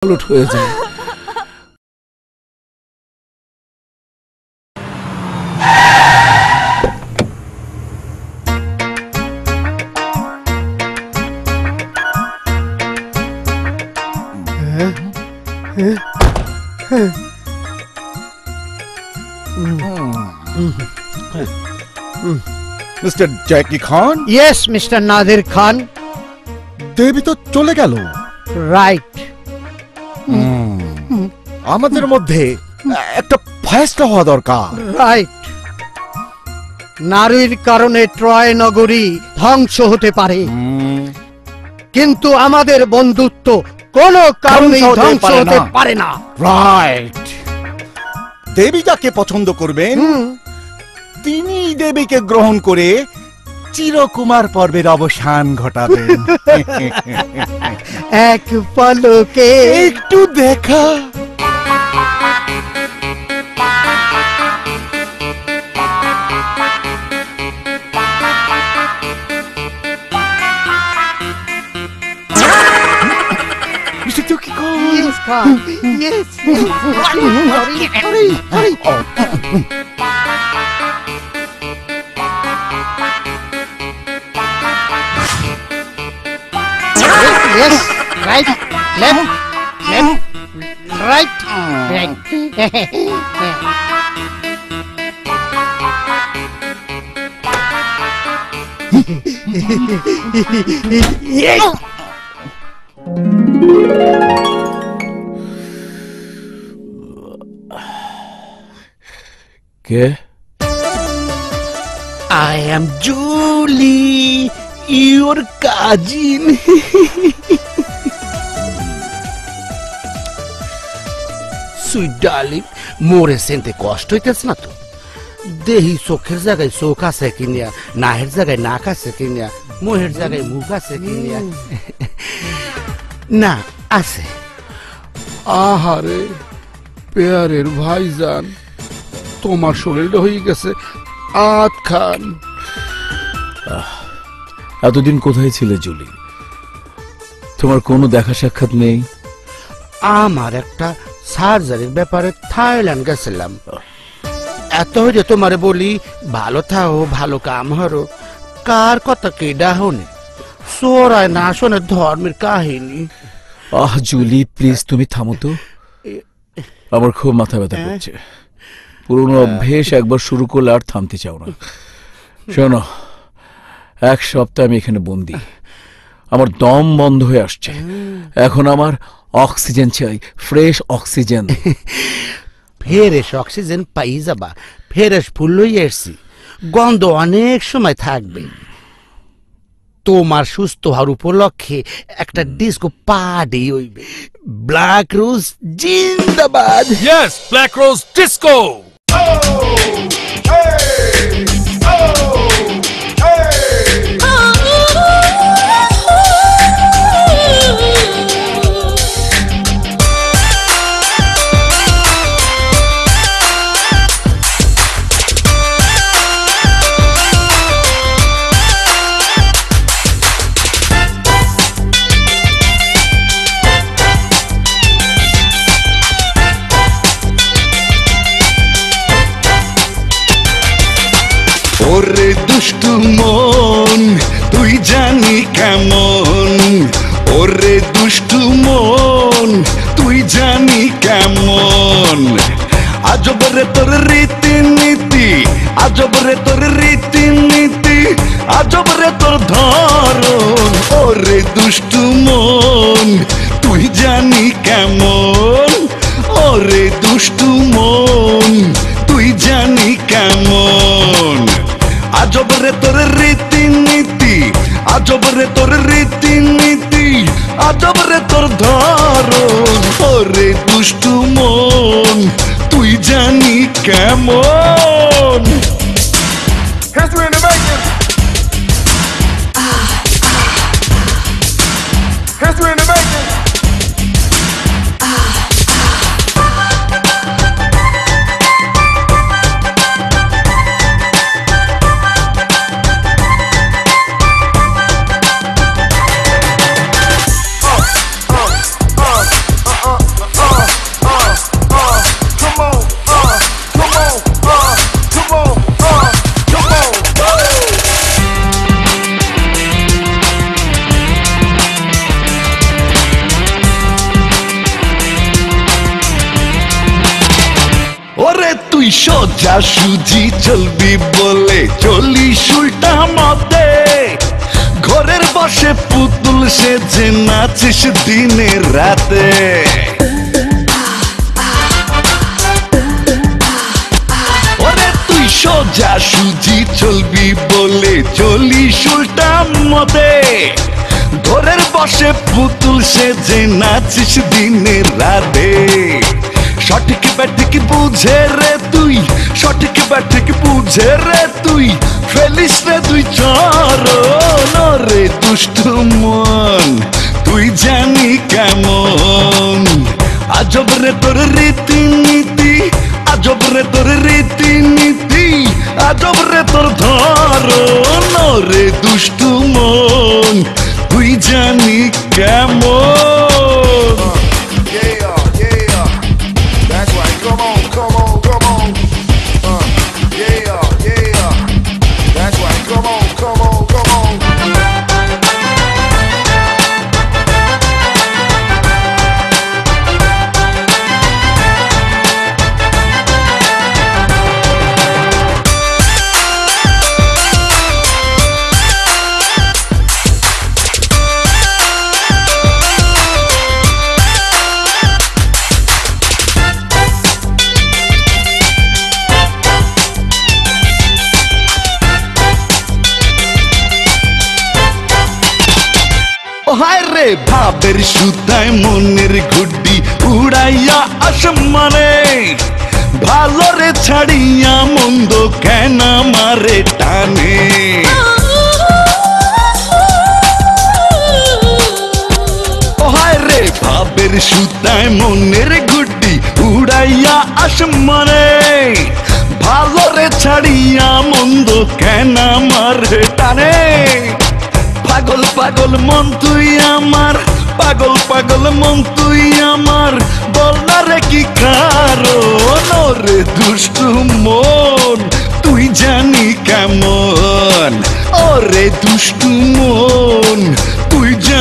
লুট হয়ে যায়। মিস্টার জ্যাকি খান। ইয়েস মিস্টার নাদির খান। দেবী তো চলে গেল। রাইট। আমাদের মধ্যে একটা ফয়সালা হওয়া দরকার। রাইট। নারীর কারণে ট্রয় নগরী ধ্বংস হতে পারে, কিন্তু আমাদের বন্ধুত্ব কোনো কারণে ধ্বংস হতে পারে না। রাইট। দেবী যাকে পছন্দ করবেন তিনি দেবীকে গ্রহণ করে চিরকুমার পর্বের অবসান ঘটাবেন। এক পলকে একটু দেখা। Mr. Jackie Khan. Yes, Khan. Yes. Hurry. Yes. Right. Left. Right. Yes. K? I am Julie, your cousin. Sweet darling, মোরে সেনতে কষ্ট হইতেছে না তো? দেহি চোখের জায়গায় চোখ আছে কিনিয়া, নাহের জায়গায় নাক আছে কিনিয়া, মুহের জায়গায় মুখ আছে কিনিয়া? না, আছে। আহারে পেয়ারের ভাইজান, তোমার শরীরটা হয়ে গেছে আত খান। এতদিন কোথায় ছিলে জুলি? তোমার কোনো দেখা সাক্ষাৎ নেই? আমার একটা সার্জারির ব্যাপারে থাইল্যান্ড গেছিলাম। এত হইলে তোমারে বলি ভালো থাও, ভালো কাম হরো। কার কথা কেডা হনে, সোরায় না শোনে ধর্মের কাহিনী। জুলি প্লিজ তুমি থামো তো, আমার খুব মাথা ব্যথা করছে। পুরনো অভ্যেস একবার শুরু করলে আর থামতে চাও না। শোনো, এক সপ্তাহ আমি এখানে বন্দি, আমার দম বন্ধ হয়ে আসছে। এখন আমার অক্সিজেন চাই, ফ্রেশ অক্সিজেন। ফ্রেশ অক্সিজেন পাই যাবা, ফ্রেশ ফুল লইয়া এসছি, গন্ধ অনেক সময় থাকবে। তোমার সুস্থ হওয়ার উপলক্ষে একটা ডিস্কো পার্টি হইবে। ব্ল্যাক রোজ জিন্দাবাদ। Yes, Black Rose Disco. ওরে দুষ্টু মন তুই জানি কেমন, ওরে দুষ্টু মন তুই জানি কেমন। আজব রে তোর রীতিনীতি, আজব রে তোর রীতিনীতি, আজব রে তোর ধরন। ওরে দুষ্টু মন তুই জানি কেমন, ওরে দুষ্টু মন তুই জানি কেমন। আজব রে তোর রীতিনীতি, আজব রে তোর রীতিনীতি, আজব রে তোর ধরন। ওরে দুষ্টু মন তুই জানি কেমন। History in the making. History in the making. সোজা সুজি চলবি বলে চলিস উল্টা মতে, ঘরের বসে পুতুল সেজে নাচিস দিনে রাতে। ওরে তুই সোজা সুজি চলবি বলে চলিস উল্টা মতে, ঘরের বসে পুতুল সেজে নাচিস দিনে রাতে। সঠিক ব্যাঠিক বুঝে রে তুই, সঠিক ব্যাঠিক বুঝে রে তুই, ফেলিস রে তুই চরণ রে দুষ্টু মন তুই জানি কেমন। আজব রে তোর রীতিনীতি, আজব রে তোর রীতিনীতি, আজব রে তোর ধরন রে দুষ্টু মন তুই জানি কেমন। Yeah, that's right. Come on, come on, come on. Yeah, that's right. Come on, come on, come on. হায় রে ভাবের সুতায় মনের গুড্ডি উড়াইয়া আসমানে, ভালো রে ছাড়িয়া মন্দ কেন মারে টানে। হায় রে ভাবের সুতায় মনের গুড্ডি উড়াইয়া আসমানে, ভালো রে ছাড়িয়া মন্দ কেন মারে টানে। পাগল পাগল মন তুই আমার, পাগল পাগল মন তুই আমার, বল না রে কি কারণ রে দুষ্টু মন তুই জানি কেমন। ওরে দুষ্টু মন তুই জানি